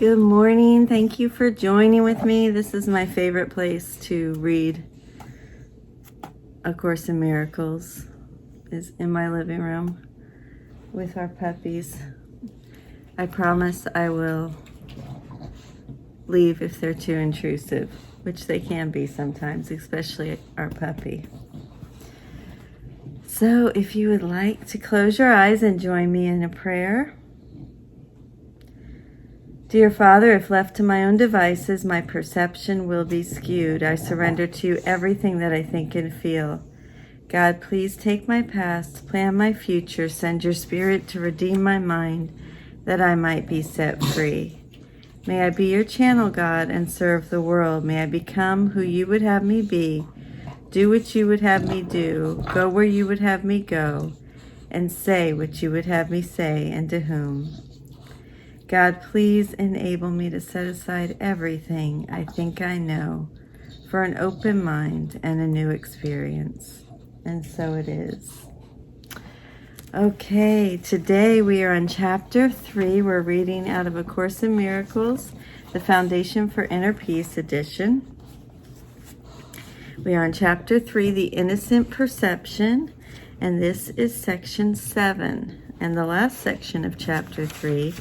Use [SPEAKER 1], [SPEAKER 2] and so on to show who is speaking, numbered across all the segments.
[SPEAKER 1] Good morning. Thank you for joining with me. This is my favorite place to read A Course in Miracles, is in my living room with our puppies. I promise I will leave if they're too intrusive, which they can be sometimes, especially our puppy. So if you would like to close your eyes and join me in a prayer. Dear Father, if left to my own devices, my perception will be skewed. I surrender to you everything that I think and feel. God, please take my past, plan my future, send your spirit to redeem my mind, that I might be set free. May I be your channel, God, and serve the world. May I become who you would have me be, do what you would have me do, go where you would have me go, and say what you would have me say, and to whom. God, please enable me to set aside everything I think I know for an open mind and a new experience. And so it is. Okay, today we are on Chapter 3. We're reading out of A Course in Miracles, the Foundation for Inner Peace edition. We are on Chapter 3, the Innocent Perception, and this is Section 7. And the last section of Chapter 3,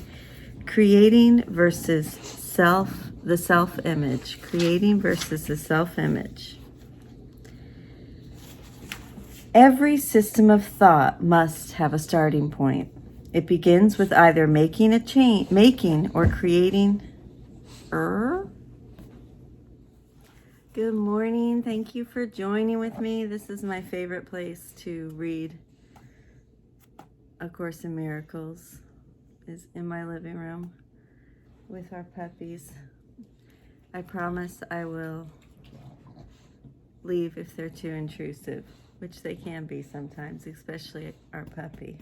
[SPEAKER 1] Creating versus the self-image. Creating versus the self-image. Every system of thought must have a starting point. It begins with either making or creating. Good morning. Thank you for joining with me. This is my favorite place to read A Course in Miracles, is in my living room with our puppies. I promise I will leave if they're too intrusive, which they can be sometimes, especially our puppy.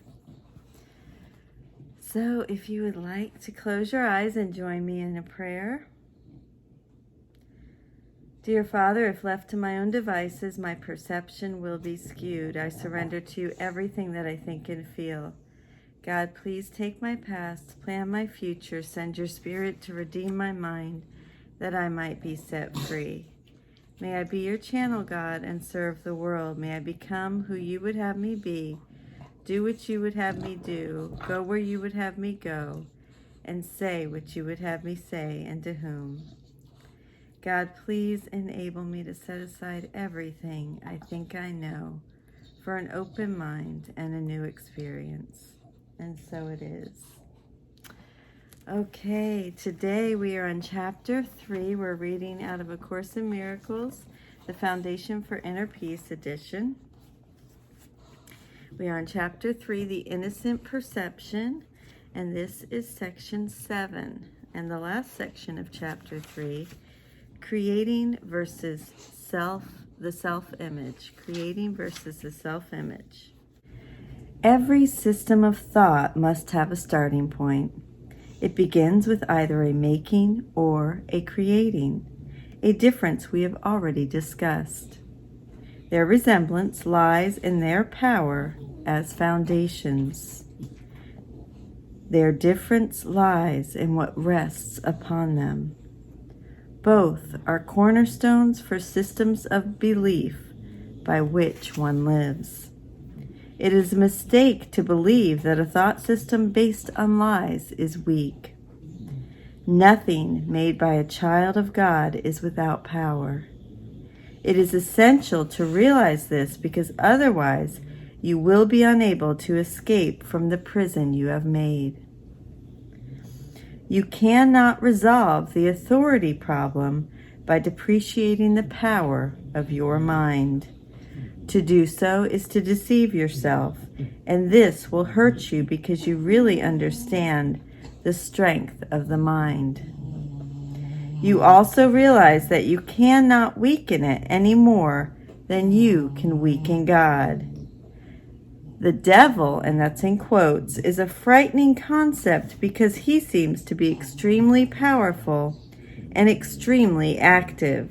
[SPEAKER 1] So if you would like to close your eyes and join me in a prayer. Dear Father, if left to my own devices, my perception will be skewed. I surrender to you everything that I think and feel. God, please take my past, plan my future, send your spirit to redeem my mind, that I might be set free. May I be your channel, God, and serve the world. May I become who you would have me be, do what you would have me do, go where you would have me go, and say what you would have me say, and to whom. God, please enable me to set aside everything I think I know for an open mind and a new experience. And so it is. Okay, today we are on Chapter 3. We're reading out of A Course in Miracles, the Foundation for Inner Peace edition. We are on Chapter 3, the Innocent Perception, and this is Section 7. And the last section of Chapter 3, Creating versus the self-image. Creating versus the self-image. Every system of thought must have a starting point. It begins with either a making or a creating, a difference we have already discussed. Their resemblance lies in their power as foundations. Their difference lies in what rests upon them. Both are cornerstones for systems of belief by which one lives. It is a mistake to believe that a thought system based on lies is weak. Nothing made by a child of God is without power. It is essential to realize this, because otherwise you will be unable to escape from the prison you have made. You cannot resolve the authority problem by depreciating the power of your mind. To do so is to deceive yourself, and this will hurt you because you really understand the strength of the mind. You also realize that you cannot weaken it any more than you can weaken God. The devil, and that's in quotes, is a frightening concept because he seems to be extremely powerful and extremely active.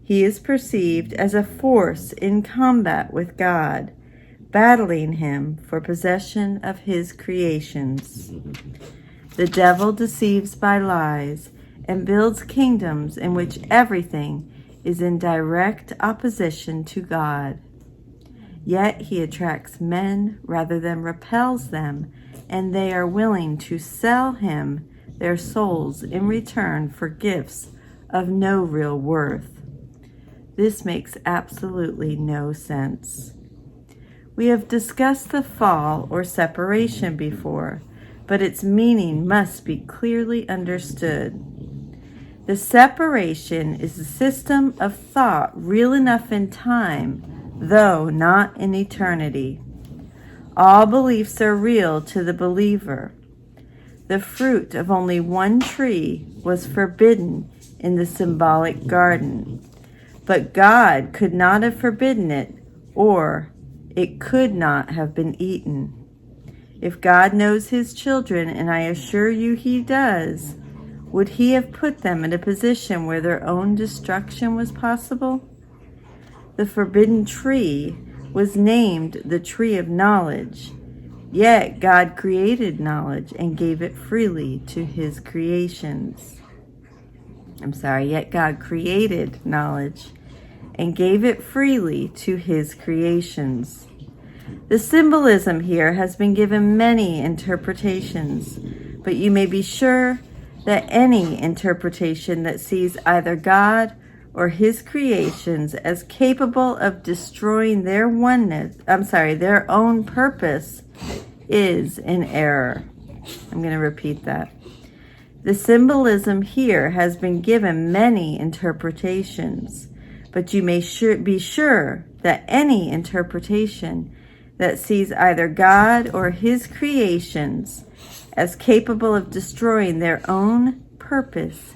[SPEAKER 1] He is perceived as a force in combat with God, battling him for possession of his creations. The devil deceives by lies and builds kingdoms in which everything is in direct opposition to God. Yet he attracts men rather than repels them, and they are willing to sell him their souls in return for gifts of no real worth. This makes absolutely no sense. We have discussed the fall or separation before, but its meaning must be clearly understood. The separation is a system of thought real enough in time, though not in eternity. All beliefs are real to the believer. The fruit of only one tree was forbidden in the symbolic garden, but God could not have forbidden it, or it could not have been eaten. If God knows his children, and I assure you he does, would he have put them in a position where their own destruction was possible? The forbidden tree was named the tree of knowledge, yet God created knowledge and gave it freely to his creations. Yet God created knowledge and gave it freely to his creations. The symbolism here has been given many interpretations, but you may be sure that any interpretation that sees either God or his creations as capable of destroying their own purpose is in error. I'm going to repeat that. The symbolism here has been given many interpretations, but you may be sure that any interpretation that sees either God or his creations as capable of destroying their own purpose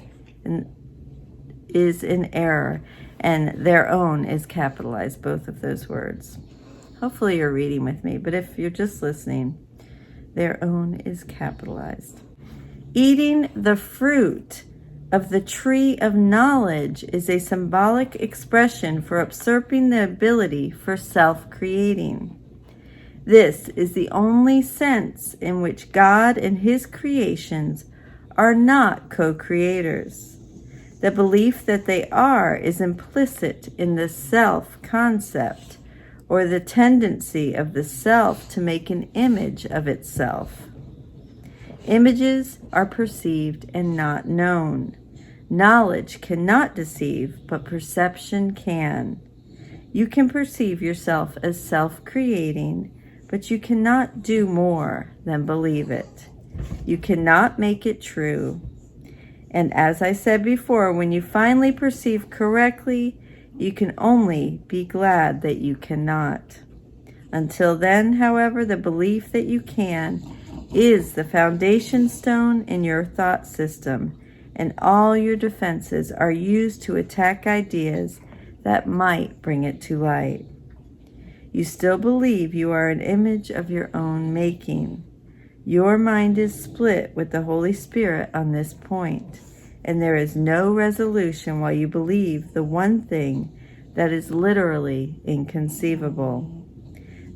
[SPEAKER 1] is in error, and their own is capitalized, both of those words. Hopefully you're reading with me, but if you're just listening, their own is capitalized. Eating the fruit of the tree of knowledge is a symbolic expression for usurping the ability for self-creating. This is the only sense in which God and his creations are not co-creators. The belief that they are is implicit in the self concept, or the tendency of the self to make an image of itself. Images are perceived and not known. Knowledge cannot deceive, but perception can. You can perceive yourself as self-creating, but you cannot do more than believe it. You cannot make it true. And as I said before, when you finally perceive correctly, you can only be glad that you cannot. Until then, however, the belief that you can is the foundation stone in your thought system, and all your defenses are used to attack ideas that might bring it to light. You still believe you are an image of your own making. Your mind is split with the Holy Spirit on this point, and there is no resolution while you believe the one thing that is literally inconceivable.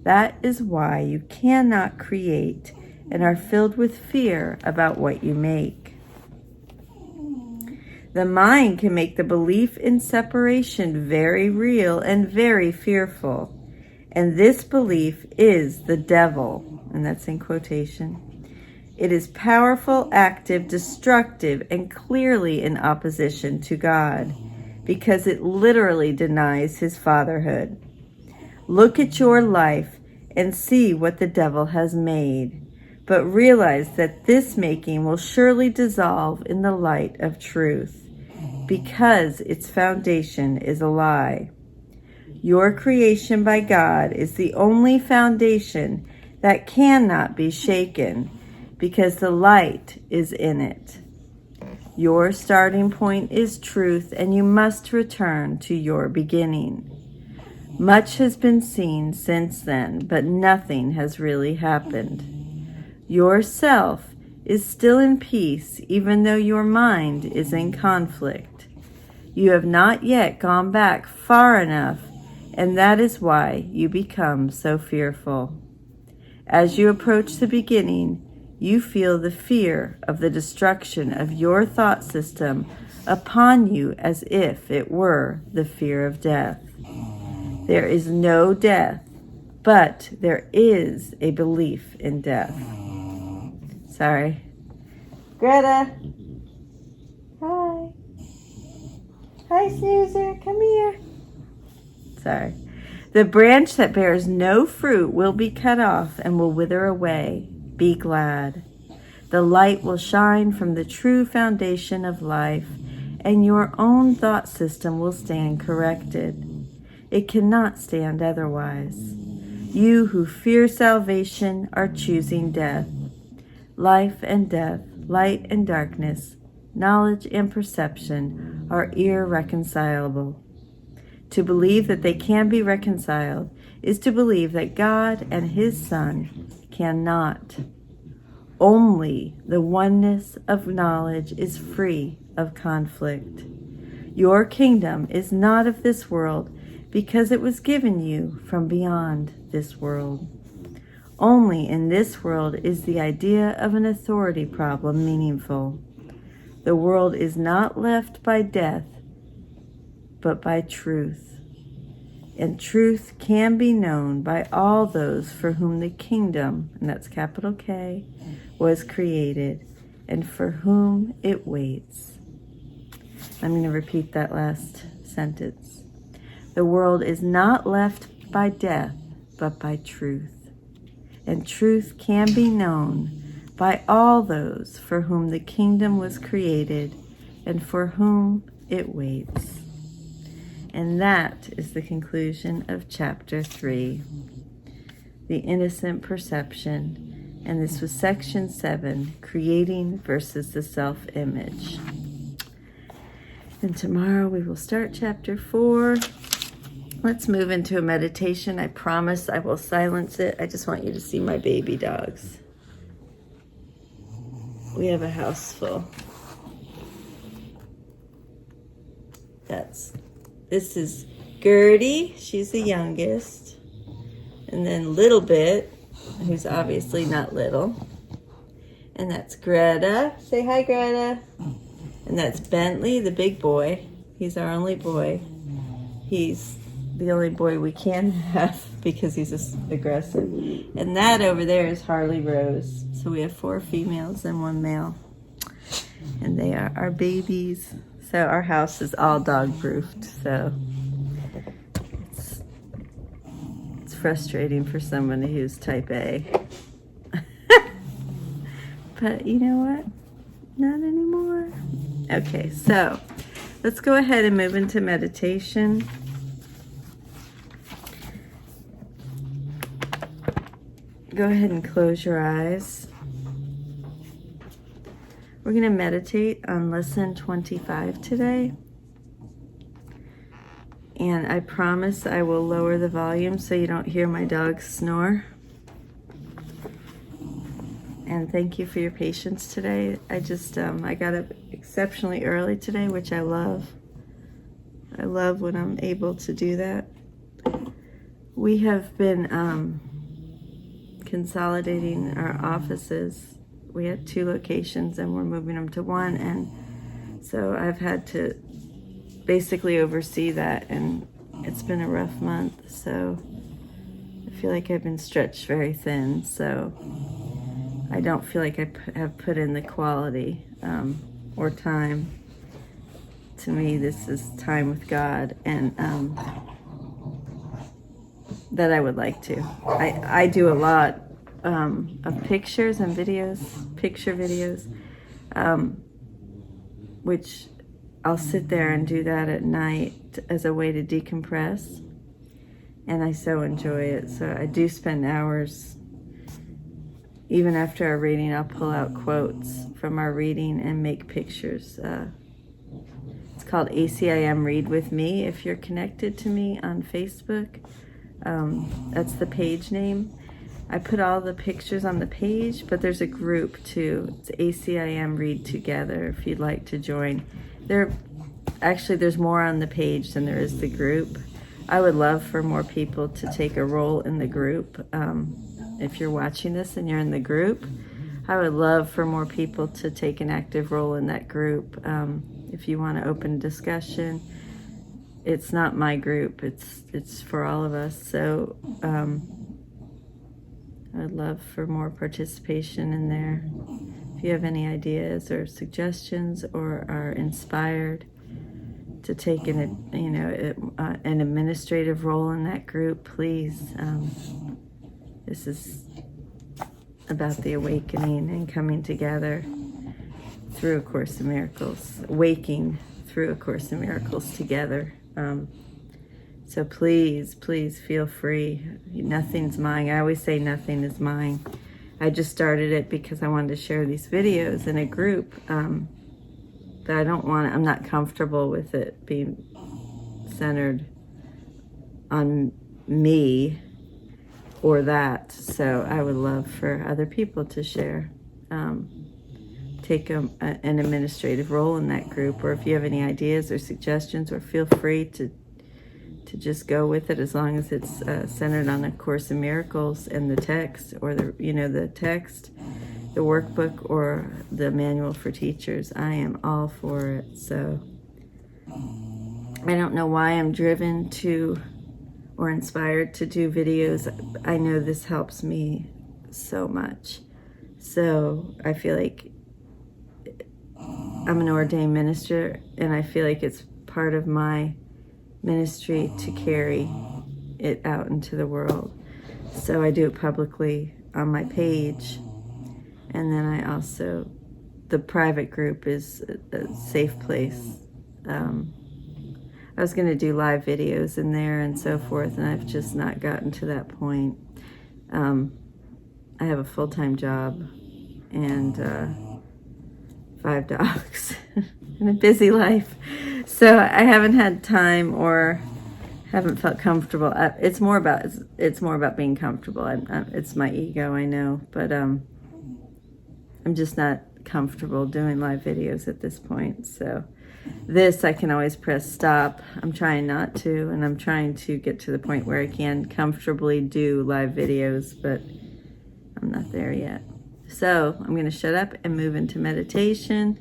[SPEAKER 1] That is why you cannot create and are filled with fear about what you make. The mind can make the belief in separation very real and very fearful. And this belief is the devil, and that's in quotation. It is powerful, active, destructive, and clearly in opposition to God, because it literally denies his fatherhood. Look at your life and see what the devil has made, but realize that this making will surely dissolve in the light of truth, because its foundation is a lie. Your creation by God is the only foundation that cannot be shaken, because the light is in it. Your starting point is truth, and you must return to your beginning. Much has been seen since then, but nothing has really happened. Yourself is still in peace, even though your mind is in conflict. You have not yet gone back far enough, and that is why you become so fearful. As you approach the beginning, you feel the fear of the destruction of your thought system upon you as if it were the fear of death. There is no death, but there is a belief in death. Sorry. Greta. Hi. Hi, Snoozer. Come here. Sorry. The branch that bears no fruit will be cut off and will wither away. Be glad. The light will shine from the true foundation of life, and your own thought system will stand corrected. It cannot stand otherwise. You who fear salvation are choosing death. Life and death, light and darkness, knowledge and perception are irreconcilable. To believe that they can be reconciled is to believe that God and His Son cannot. Only the oneness of knowledge is free of conflict. Your kingdom is not of this world because it was given you from beyond this world. Only in this world is the idea of an authority problem meaningful. The world is not left by death, but by truth. And truth can be known by all those for whom the kingdom, and that's capital K, was created, and for whom it waits. I'm going to repeat that last sentence. The world is not left by death, but by truth. And truth can be known by all those for whom the kingdom was created and for whom it waits. And that is the conclusion of chapter 3, the innocent perception. And this was section 7, creating versus the self-image. And tomorrow we will start chapter 4. Let's move into a meditation. I promise I will silence it. I just want you to see my baby dogs. We have a house full. This is Gertie. She's the youngest. And then Little Bit, who's obviously not little. And that's Greta. Say hi, Greta. And that's Bentley, the big boy. He's our only boy. He's the only boy we can have because he's aggressive. And that over there is Harley Rose. So we have 4 females and 1 male. And they are our babies. So our house is all dog-proofed. So it's frustrating for somebody who's type A. But you know what? Not anymore. Okay, so let's go ahead and move into meditation. Go ahead and close your eyes. We're going to meditate on lesson 25 today. And I promise I will lower the volume so you don't hear my dogs snore. And thank you for your patience today. I got up exceptionally early today, which I love. I love when I'm able to do that. We have been consolidating our offices. We had 2 locations and we're moving them to 1. And so I've had to basically oversee that. And it's been a rough month. So I feel like I've been stretched very thin. So I don't feel like I have put in the quality or time. To me, this is time with God, and that I would like to. I do a lot of pictures and videos, picture videos, which I'll sit there and do that at night as a way to decompress, and I so enjoy it. So I do spend hours. Even after our reading, I'll pull out quotes from our reading and make pictures. It's called ACIM Read With Me. If you're connected to me on Facebook, that's the page name. I put all the pictures on the page, but there's a group too. It's ACIM Read Together if you'd like to join. There's more on the page than there is the group. I would love for more people to take a role in the group. If you're watching this and you're in the group, I would love for more people to take an active role in that group. If you want to open discussion, it's not my group, it's for all of us. So I'd love for more participation in there. If you have any ideas or suggestions or are inspired to take an administrative role in that group, please. This is about the awakening and coming together through A Course in Miracles, waking through A Course in Miracles together. So please, please feel free. Nothing's mine. I always say nothing is mine. I just started it because I wanted to share these videos in a group, but I'm not comfortable with it being centered on me or that. So I would love for other people to share, take an administrative role in that group, or if you have any ideas or suggestions, or feel free to just go with it, as long as it's centered on A Course in Miracles and the text, or the text, the workbook, or the manual for teachers. I am all for it. So I don't know why I'm driven to or inspired to do videos. I know this helps me so much. So I feel like I'm an ordained minister, and I feel like it's part of my ministry to carry it out into the world. So I do it publicly on my page, and then I also, the private group is a safe place. I was going to do live videos in there and so forth, and I've just not gotten to that point. I have a full-time job and 5 dogs and a busy life, so I haven't had time or haven't felt comfortable. It's more about being comfortable. It's my ego, I know, but I'm just not comfortable doing live videos at this point. So this, I can always press stop. I'm trying not to, and I'm trying to get to the point where I can comfortably do live videos, but I'm not there yet. So I'm going to shut up and move into meditation.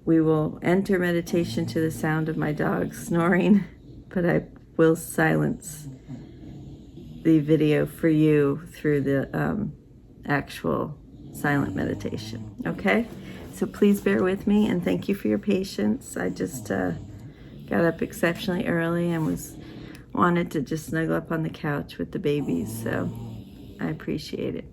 [SPEAKER 1] We will enter meditation to the sound of my dog snoring, but I will silence the video for you through the actual silent meditation. Okay? So please bear with me, and thank you for your patience. I just got up exceptionally early and wanted to just snuggle up on the couch with the babies, so I appreciate it.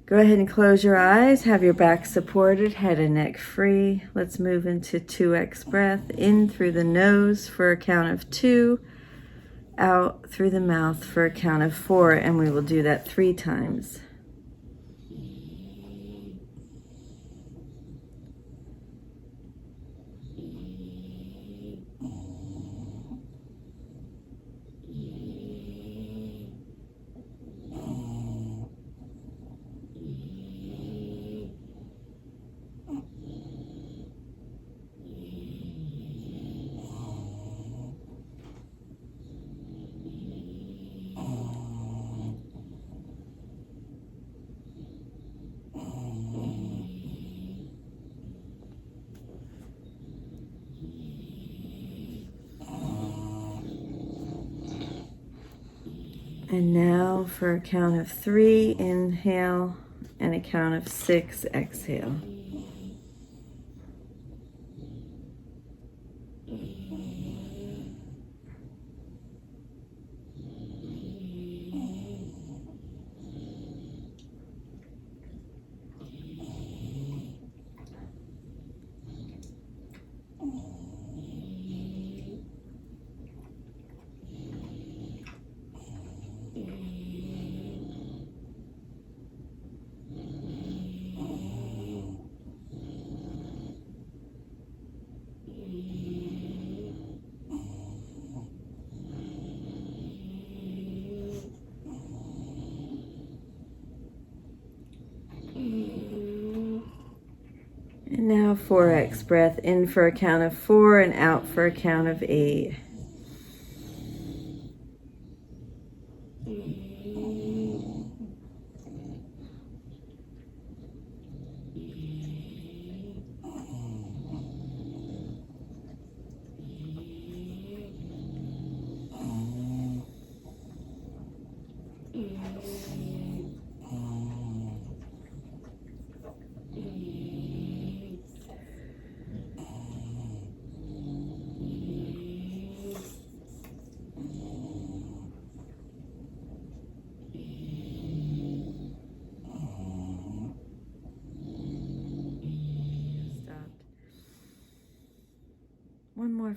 [SPEAKER 1] Go ahead and close your eyes. Have your back supported, head and neck free. Let's move into 2x breath. In through the nose for a count of 2. Out through the mouth for a count of 4. And we will do that 3 times. And now for a count of 3, inhale, and a count of 6, exhale. And now 4x breath, in for a count of 4 and out for a count of 8.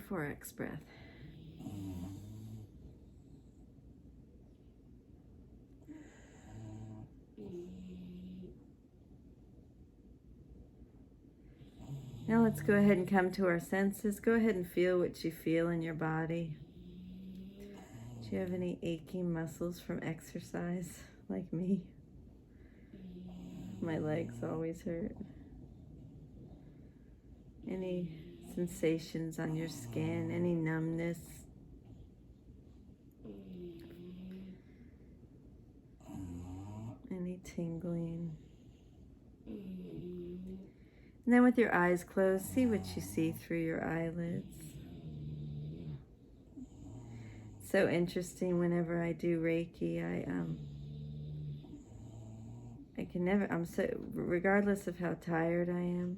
[SPEAKER 1] more 4x breath. Now let's go ahead and come to our senses. Go ahead and feel what you feel in your body. Do you have any aching muscles from exercise like me? My legs always hurt. Any sensations on your skin? Any numbness? Any tingling? And then with your eyes closed, see what you see through your eyelids. So interesting. Whenever I do Reiki, I can never, regardless of how tired I am,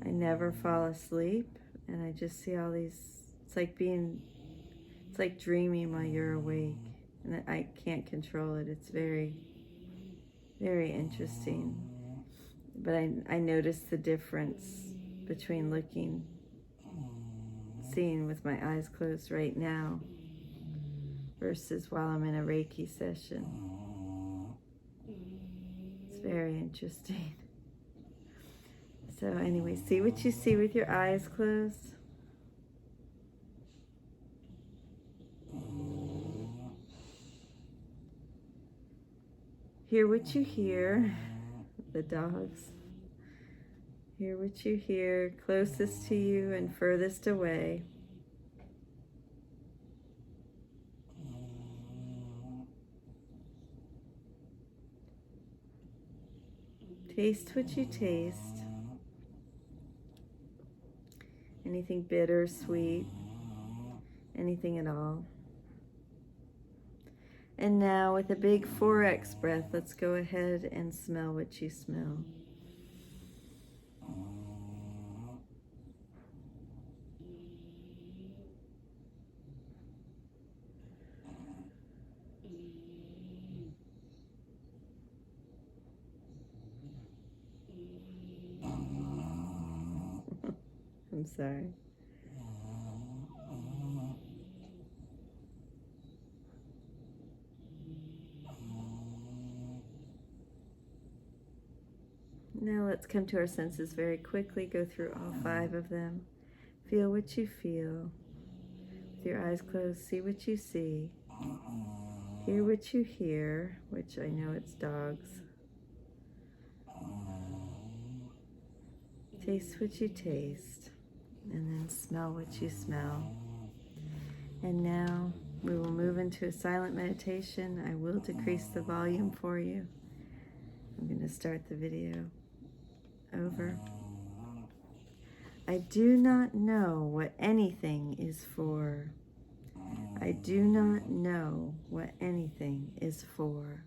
[SPEAKER 1] I never fall asleep, and I just see all these, it's like dreaming while you're awake, and I can't control it. It's very, very interesting. But I notice the difference between seeing with my eyes closed right now versus while I'm in a Reiki session. It's very interesting. So anyway, see what you see with your eyes closed. Hear what you hear. The dogs. Hear what you hear closest to you and furthest away. Taste what you taste. Anything bitter, sweet, anything at all. And now with a big 4x breath, let's go ahead and smell what you smell. I'm sorry. Now let's come to our senses very quickly, go through all 5 of them. Feel what you feel. With your eyes closed, see what you see. Hear what you hear, which I know it's dogs. Taste what you taste, and then smell what you smell. And now we will move into a silent meditation. I will decrease the volume for you. I'm going to start the video over. I do not know what anything is for. I do not know what anything is for.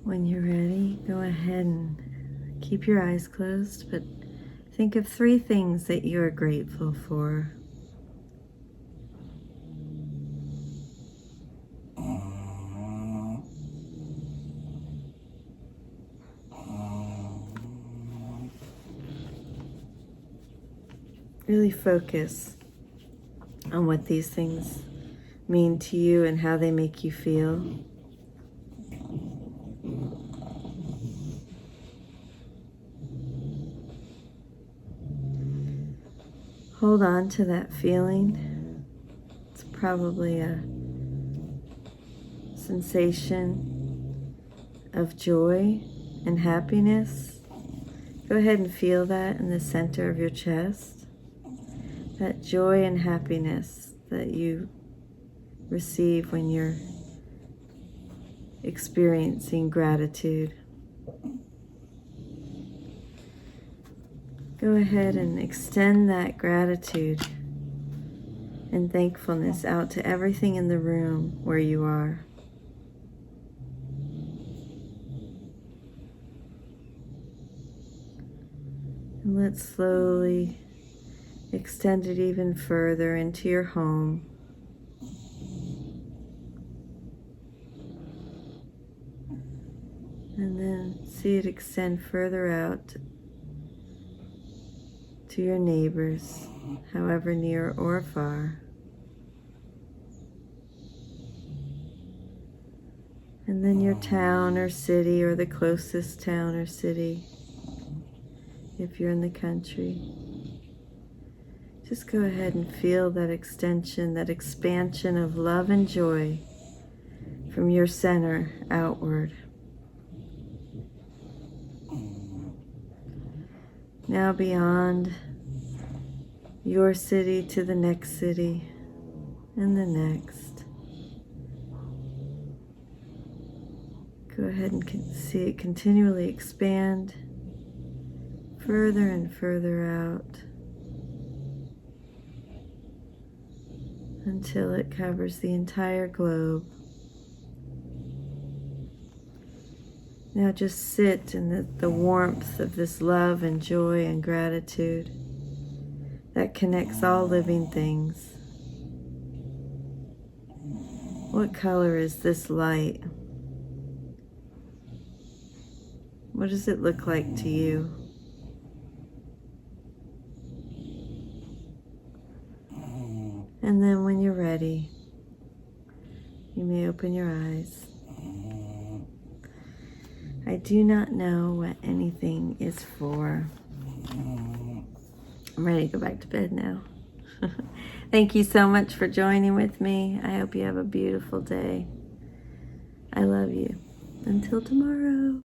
[SPEAKER 1] When you're ready, go ahead and keep your eyes closed, but think of 3 things that you are grateful for. Really focus on what these things mean to you and how they make you feel. Hold on to that feeling. It's probably a sensation of joy and happiness. Go ahead and feel that in the center of your chest. That joy and happiness that you receive when you're experiencing gratitude. Go ahead and extend that gratitude and thankfulness out to everything in the room where you are. And let's slowly extend it even further into your home. And then see it extend further out to your neighbors, however near or far. And then your town or city, or the closest town or city, if you're in the country. Just go ahead and feel that extension, that expansion of love and joy from your center outward. Now beyond your city to the next city and the next. Go ahead and see it continually expand further and further out until it covers the entire globe. Now just sit in the warmth of this love and joy and gratitude that connects all living things. What color is this light? What does it look like to you? And then when you're ready, you may open your eyes. I do not know what anything is for. I'm ready to go back to bed now. Thank you so much for joining with me. I hope you have a beautiful day. I love you. Until tomorrow.